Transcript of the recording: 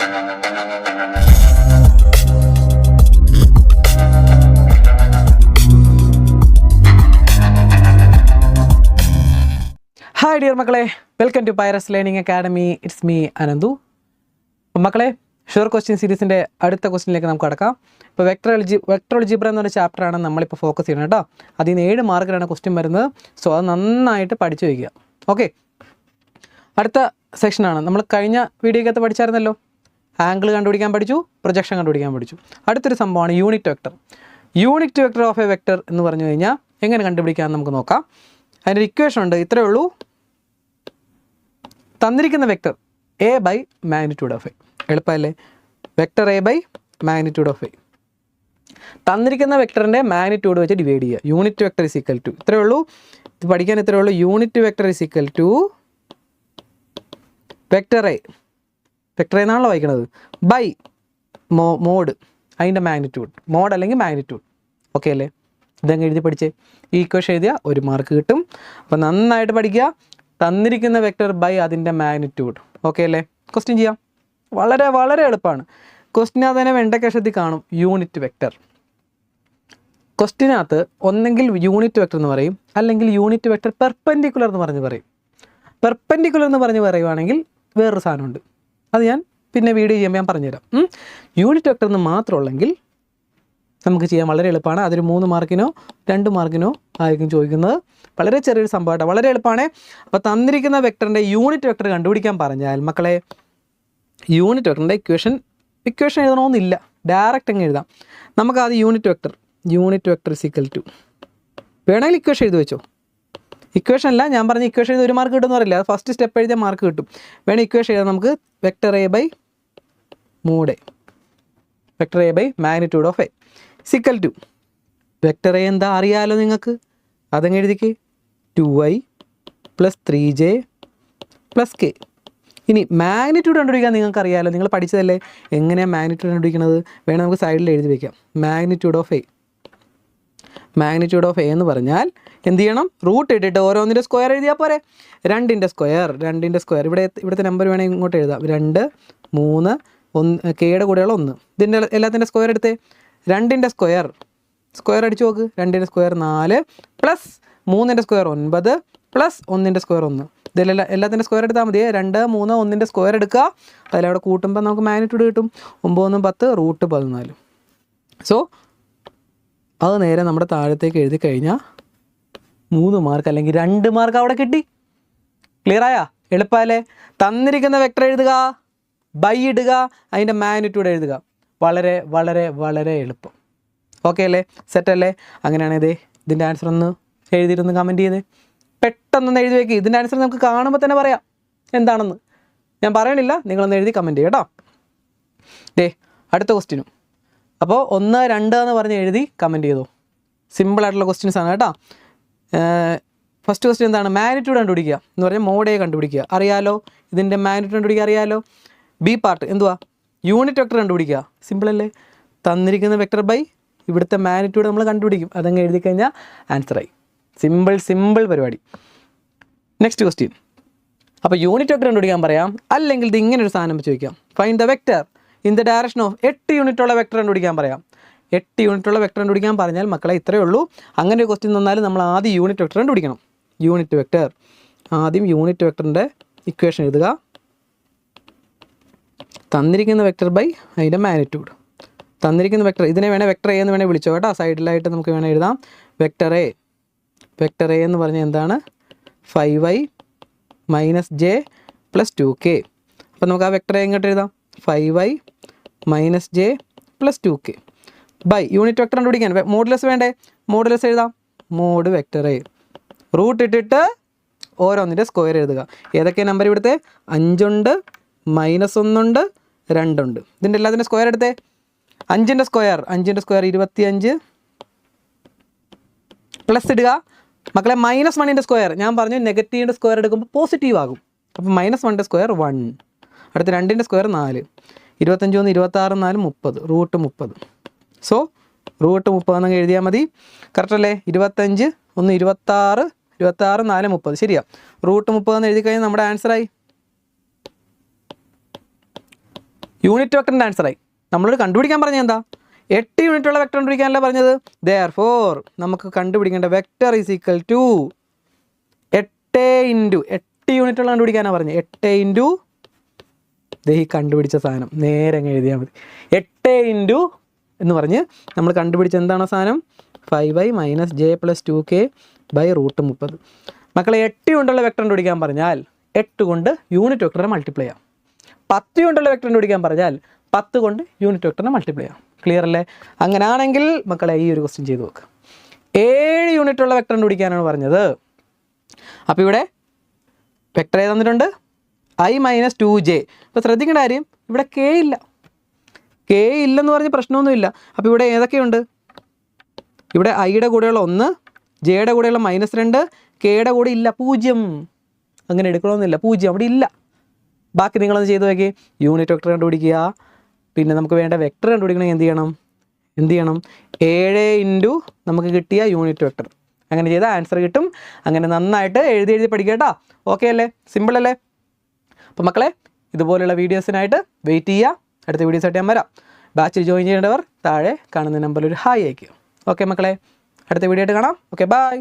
Hi dear മക്കളെ, welcome to Pyrus learning academy. It's me Ananthu. മക്കളെ, sure question സീരീസിൻ്റെ അടുത്ത ക്വസ്റ്റ്യനിലേക്ക് നമുക്ക് കടക്കാം. ഇപ്പോൾ വെക്ടർ അൽജിബ്ര എന്നൊരു ചാപ്റ്ററാണ് നമ്മളിപ്പോൾ ഫോക്കസ് ചെയ്യുന്നത് കേട്ടോ. അതിൽ നിന്ന് 7 മാർക്കിലാണ് ക്വസ്റ്റ്യൻ വരുന്നത്. സോ അത് നന്നായിട്ട് പഠിച്ചു വയ്ക്കുക. ഓക്കെ, അടുത്ത സെക്ഷനാണ്. നമ്മൾ കഴിഞ്ഞ വീഡിയോക്കകത്ത് പഠിച്ചായിരുന്നല്ലോ. ആംഗിൾ കണ്ടുപിടിക്കാൻ പഠിച്ചു, പ്രൊജക്ഷൻ കണ്ടുപിടിക്കാൻ പഠിച്ചു. അടുത്തൊരു സംഭവമാണ് unit vector. Unit vector of A vector എന്ന് പറഞ്ഞു കഴിഞ്ഞാൽ എങ്ങനെ കണ്ടുപിടിക്കാമെന്ന് നമുക്ക് നോക്കാം. അതിൻ്റെ ഇക്വേഷൻ ഉണ്ട്, ഇത്രയേ ഉള്ളൂ. തന്നിരിക്കുന്ന vector A by magnitude of A. എളുപ്പമല്ലേ? Vector A by magnitude of A. തന്നിരിക്കുന്ന വെക്ടറിൻ്റെ മാഗ്നിറ്റ്യൂഡ് വെച്ച് ഡിവൈഡ് ചെയ്യുക. Unit vector is equal to, ഇത്രയേ ഉള്ളൂ. ഇത് പഠിക്കാൻ ഇത്രയേ ഉള്ളൂ. Unit vector is equal to vector A, vector A എന്നാണല്ലോ വായിക്കണത്, ബൈ മോഡ് അതിൻ്റെ മാഗ്നിറ്റ്യൂഡ്. മോഡ് അല്ലെങ്കിൽ മാഗ്നിറ്റ്യൂഡ്. ഓക്കെ അല്ലേ? ഇതങ്ങ് എഴുതി പഠിച്ചേ. ഈ ഇക്വേഷൻ എഴുതിയാൽ 1 മാർക്ക് കിട്ടും. അപ്പോൾ നന്നായിട്ട് പഠിക്കുക. തന്നിരിക്കുന്ന വെക്ടർ ബൈ അതിൻ്റെ മാഗ്നിറ്റ്യൂഡ്. ഓക്കെ അല്ലേ? ക്വസ്റ്റ്യൻ ചെയ്യാം. വളരെ വളരെ എളുപ്പമാണ്. ക്വസ്റ്റ്യനകത്ത് തന്നെ വെണ്ടക്കക്ഷത്തിൽ കാണും യൂണിറ്റ് വെക്ടർ. ക്വസ്റ്റ്യനകത്ത് ഒന്നെങ്കിൽ യൂണിറ്റ് വെക്ടർ എന്ന് പറയും, അല്ലെങ്കിൽ യൂണിറ്റ് വെക്ടർ പെർപെൻഡിക്കുലർ എന്ന് പറഞ്ഞ് പറയും. പെർപെൻഡിക്കുലർ എന്ന് പറഞ്ഞ് പറയുവാണെങ്കിൽ വേറൊരു സാധനമുണ്ട്. അത് ഞാൻ പിന്നെ വീഡിയോ ചെയ്യുമ്പോൾ ഞാൻ പറഞ്ഞുതരാം. യൂണിറ്റ് വെക്ടർ എന്ന് മാത്രമുള്ളെങ്കിൽ നമുക്ക് ചെയ്യാൻ വളരെ എളുപ്പമാണ്. അതൊരു 3 മാർക്കിനോ 2 മാർക്കിനോ ആയിരിക്കും ചോദിക്കുന്നത്. വളരെ ചെറിയൊരു സംഭവമായിട്ട് വളരെ എളുപ്പമാണ്. അപ്പോൾ തന്നിരിക്കുന്ന വെക്ടറിൻ്റെ യൂണിറ്റ് വെക്ടർ കണ്ടുപിടിക്കാൻ പറഞ്ഞാൽ മക്കളെ, യൂണിറ്റ് വെക്ടറിൻ്റെ ഇക്വേഷൻ എഴുതണമെന്നില്ല, ഡയറക്റ്റ് അങ്ങ് എഴുതാം. നമുക്ക് ആദ്യം unit vector is equal to, വേണമെങ്കിൽ ഇക്വേഷൻ എഴുതി വെച്ചോ. ഇക്വേഷൻ അല്ല, ഞാൻ പറഞ്ഞ ഇക്വേഷൻ എഴുതി 1 മാർക്ക് കിട്ടുമെന്ന് പറയില്ല. അത് ഫസ്റ്റ് സ്റ്റെപ്പ് എഴുതിയ മാർക്ക് കിട്ടും. വേണമെങ്കിൽ ഇക്വേഷൻ എഴുതാം നമുക്ക്. Vector A by mode A, vector A by magnitude of A equal to, vector A എന്താ അറിയാമല്ലോ നിങ്ങൾക്ക്, അതങ്ങ് എഴുതിക്ക്. 2i + 3j + k. ഇനി മാഗ്നിറ്റ്യൂഡ് കണ്ടുപിടിക്കാൻ നിങ്ങൾക്ക് അറിയാമല്ലോ, നിങ്ങൾ പഠിച്ചതല്ലേ എങ്ങനെയാണ് മാഗ്നിറ്റ്യൂഡ് കണ്ടുപിടിക്കുന്നത്. വേണം നമുക്ക് സൈഡിൽ എഴുതി വയ്ക്കാം. മാഗ്നിറ്റ്യൂഡ് ഓഫ് എ എന്ന് പറഞ്ഞാൽ എന്ത് ചെയ്യണം? റൂട്ട് ഇട്ടിട്ട് ഓരോന്നിൻ്റെ സ്ക്വയർ എഴുതിയാൽ പോരെ. 2ൻ്റെ സ്ക്വയർ ഇവിടുത്തെ നമ്പർ വേണമെങ്കിൽ ഇങ്ങോട്ട് എഴുതാം. 2, 3, 1, കെയുടെ കൂടെയുള്ള 1. ഇതിൻ്റെ എല്ലാത്തിൻ്റെ സ്ക്വയർ എടുത്തേ. 2ൻ്റെ സ്ക്വയർ അടിച്ചു നോക്ക്. 2ൻ്റെ സ്ക്വയർ 4 + 3ൻ്റെ സ്ക്വയർ 9 + 1ൻ്റെ സ്ക്വയർ 1. ഇതിലെല്ലാം എല്ലാത്തിൻ്റെ സ്ക്വയർ എടുത്താൽ മതി. 2, 3, 1ൻ്റെ സ്ക്വയർ എടുക്കുക. അതിലവിടെ കൂട്ടുമ്പോൾ നമുക്ക് മാഗ്നിറ്റ്യൂഡ് കിട്ടും. 9, 10 √14. സോ അത് നേരെ നമ്മുടെ താഴത്തേക്ക് എഴുതി കഴിഞ്ഞാൽ 3 മാർക്ക് അല്ലെങ്കിൽ 2 മാർക്ക് അവിടെ കിട്ടി. ക്ലിയറായാ? എളുപ്പമല്ലേ? തന്നിരിക്കുന്ന വെക്ടർ എഴുതുക, ബൈ ഇടുക, അതിൻ്റെ മാഗ്നിറ്റ്യൂഡ് എഴുതുക. വളരെ വളരെ വളരെ എളുപ്പം. ഓക്കെ അല്ലേ? സെറ്റല്ലേ? അങ്ങനെയാണെങ്കിൽ ഇതിൻ്റെ ആൻസർ ഒന്ന് എഴുതിയിട്ടൊന്ന് കമൻറ്റ് ചെയ്തേ. പെട്ടെന്നൊന്ന് എഴുതി വയ്ക്കുക. ഇതിൻ്റെ ആൻസർ നമുക്ക് കാണുമ്പോൾ തന്നെ പറയാം എന്താണെന്ന്. ഞാൻ പറയണില്ല, നിങ്ങളൊന്ന് എഴുതി കമൻറ്റ് ചെയ്യുക കേട്ടോ. അടുത്ത ക്വസ്റ്റ്യനും. അപ്പോൾ 1, 2 എന്ന് പറഞ്ഞ് എഴുതി കമൻറ്റ് ചെയ്തോ. സിമ്പിളായിട്ടുള്ള ക്വസ്റ്റ്യൻസ് ആണ് കേട്ടോ. ഫസ്റ്റ് ക്വസ്റ്റ്യൻ എന്താണ്? മാഗ്നിറ്റ്യൂഡ് കണ്ടുപിടിക്കുക എന്ന് പറഞ്ഞാൽ മോഡ് എ കണ്ടുപിടിക്കുക. അറിയാലോ, ഇതിൻ്റെ മാഗ്നിറ്റ്യൂഡ് കണ്ടുപിടിക്കുക അറിയാലോ. ബി പാർട്ട് എന്തുവാ? യൂണിറ്റ് വെക്ടർ കണ്ടുപിടിക്കുക. സിമ്പിളല്ലേ? തന്നിരിക്കുന്ന വെക്ടർ ബൈ ഇവിടുത്തെ മാഗ്നിറ്റ്യൂഡ് നമ്മൾ കണ്ടുപിടിക്കും. അതങ്ങ് എഴുതി കഴിഞ്ഞാൽ ആൻസറായി. സിമ്പിൾ പരിപാടി. Next question. അപ്പോൾ യൂണിറ്റ് വെക്ടർ കണ്ടുപിടിക്കാൻ പറയാം, അല്ലെങ്കിൽ ഇത് ഇങ്ങനെ ഒരു സാധനം വെച്ച് ചോദിക്കാം. Find the vector in the direction of 8 യൂണിറ്റുള്ള വെക്ടർ കണ്ടുപിടിക്കാൻ പറയാം. 8 യൂണിറ്റുള്ള വെക്ടർ കണ്ടുപിടിക്കാൻ പറഞ്ഞാൽ മക്കളെ ഇത്രയേ ഉള്ളൂ. അങ്ങനെ ഒരു ക്വസ്റ്റ്യൻ തന്നാലും നമ്മൾ ആദ്യം യൂണിറ്റ് വെക്ടർ കണ്ടുപിടിക്കണം. ആദ്യം യൂണിറ്റ് വെക്ടറിൻ്റെ ഇക്വേഷൻ എഴുതുക. തന്നിരിക്കുന്ന വെക്ടർ ബൈ അതിൻ്റെ മാഗ്നിറ്റ്യൂഡ്. തന്നിരിക്കുന്ന വെക്ടർ, ഇതിനെ വേണേൽ വെക്ടർ എ എന്ന് വേണേൽ വിളിച്ചോ കേട്ടോ. സൈഡിലായിട്ട് നമുക്ക് വേണേൽ എഴുതാം വെക്ടർ എ എന്ന് പറഞ്ഞാൽ എന്താണ്? 5i - j + 2k. അപ്പോൾ നമുക്ക് ആ വെക്ടർ എ എങ്ങോട്ട് എഴുതാം? 5i - j + 2k by unit vector കണ്ടുപിടിക്കാൻ മോഡുലസ് വേണ്ടേ? മോഡുലസ് എഴുതാം. Mod vector a. റൂട്ട് ഇട്ടിട്ട് ഓരോന്നിൻ്റെ സ്ക്വയർ എഴുതുക. ഏതൊക്കെ നമ്പർ ഇവിടുത്തെ? 5 ഉണ്ട്, -1 ഉണ്ട്, 2 ഉണ്ട്. ഇതിൻ്റെ എല്ലാത്തിൻ്റെ സ്ക്വയർ എടുത്തേ. 5ൻ്റെ സ്ക്വയർ 25 പ്ലസ് ഇടുക. മക്കളെ -1ൻ്റെ സ്ക്വയർ ഞാൻ പറഞ്ഞു, നെഗറ്റീവിൻ്റെ സ്ക്വയർ എടുക്കുമ്പോൾ പോസിറ്റീവ് ആകും. അപ്പോൾ -1ൻ്റെ സ്ക്വയർ 1. അടുത്ത 2ൻ്റെ സ്ക്വയർ 4. 25 1 26 4 30 √30. സോ √30 എന്നങ്ങ് എഴുതിയാൽ മതി. കറക്റ്റ് അല്ലേ? 25 1 26 26 4 30 ശരിയാ. √30 എന്ന് എഴുതി കഴിഞ്ഞാൽ നമ്മുടെ ആൻസറായി. യൂണിറ്റ് വെക്ടറിൻ്റെ ആൻസറായി. നമ്മളോട് കണ്ടുപിടിക്കാൻ പറഞ്ഞത് എന്താ? 8 യൂണിറ്റുള്ള വെക്ടർ കണ്ടുപിടിക്കാനല്ല പറഞ്ഞത്. Therefore നമുക്ക് കണ്ടുപിടിക്കേണ്ട വെക്ടർ ഈസ് ഈക്വൽ ടു 8 യൂണിറ്റുള്ള കണ്ടുപിടിക്കാനാണ് പറഞ്ഞത്. 8 ഇൻറ്റു ഈ കണ്ടുപിടിച്ച സാധനം നേരെ അങ്ങ് എഴുതിയാൽ മതി. 8 ഇൻറ്റു എന്ന് പറഞ്ഞ് നമ്മൾ കണ്ടുപിടിച്ച എന്താണ് സാധനം? 5i - j + 2k / √30. മക്കളെ 8 കൊണ്ടുള്ള വെക്ടർ കണ്ടുപിടിക്കാൻ പറഞ്ഞാൽ 8 കൊണ്ട് യൂണിറ്റ് വെക്ടറിനെ മൾട്ടിപ്ലൈ ചെയ്യാം. 10 കൊണ്ടുള്ള വെക്ടർ കണ്ടുപിടിക്കാൻ പറഞ്ഞാൽ 10 കൊണ്ട് യൂണിറ്റ് വെക്ടറിനെ മൾട്ടിപ്ലൈ ചെയ്യാം. ക്ലിയർ അല്ലേ? അങ്ങനെയാണെങ്കിൽ മക്കളെ ഈ ഒരു ക്വസ്റ്റ്യൻ ചെയ്ത് നോക്ക്. 7 യൂണിറ്റുള്ള വെക്ടർ കണ്ടുപിടിക്കാനാണ് പറഞ്ഞത്. അപ്പോൾ ഇവിടെ വെക്ടർ ഏത് തന്നിട്ടുണ്ട്? i - 2j. ഇപ്പോൾ ശ്രദ്ധിക്കേണ്ട കാര്യം ഇവിടെ k ഇല്ല. k ഇല്ലെന്ന് പറഞ്ഞ് പ്രശ്നമൊന്നുമില്ല. അപ്പോൾ ഇവിടെ ഏതൊക്കെയുണ്ട്? ഇവിടെ ഐയുടെ കൂടെയുള്ള 1, ജെയുടെ കൂടെയുള്ള -2, കെയുടെ കൂടെ ഇല്ല 0. അങ്ങനെ എടുക്കണമെന്നില്ല, 0 അവിടെ ഇല്ല. ബാക്കി നിങ്ങളൊന്ന് ചെയ്ത് നോക്കി. യൂണിറ്റ് വെക്ടർ കണ്ടുപിടിക്കുക. പിന്നെ നമുക്ക് വേണ്ട വെക്ടർ കണ്ടുപിടിക്കണമെങ്കിൽ എന്ത് ചെയ്യണം? 7 ഇൻറ്റു നമുക്ക് കിട്ടിയ യൂണിറ്റ് വെക്ടർ. അങ്ങനെ ചെയ്താൽ ആൻസർ കിട്ടും. അങ്ങനെ നന്നായിട്ട് എഴുതി പഠിക്കുക കേട്ടോ. ഓക്കെ അല്ലേ? സിമ്പിൾ അല്ലേ? അപ്പോൾ മക്കളെ ഇതുപോലെയുള്ള വീഡിയോസിനായിട്ട് വെയിറ്റ് ചെയ്യുക. അടുത്ത വീഡിയോസായിട്ട് ഞാൻ വരാം. ബാച്ചിൽ ജോയിൻ ചെയ്യേണ്ടവർ താഴെ കാണുന്ന നമ്പറിൽ ഒരു ഹായ് അയക്കുക. ഓക്കെ മക്കളെ, അടുത്ത വീഡിയോ ആയിട്ട് കാണാം. Okay, by.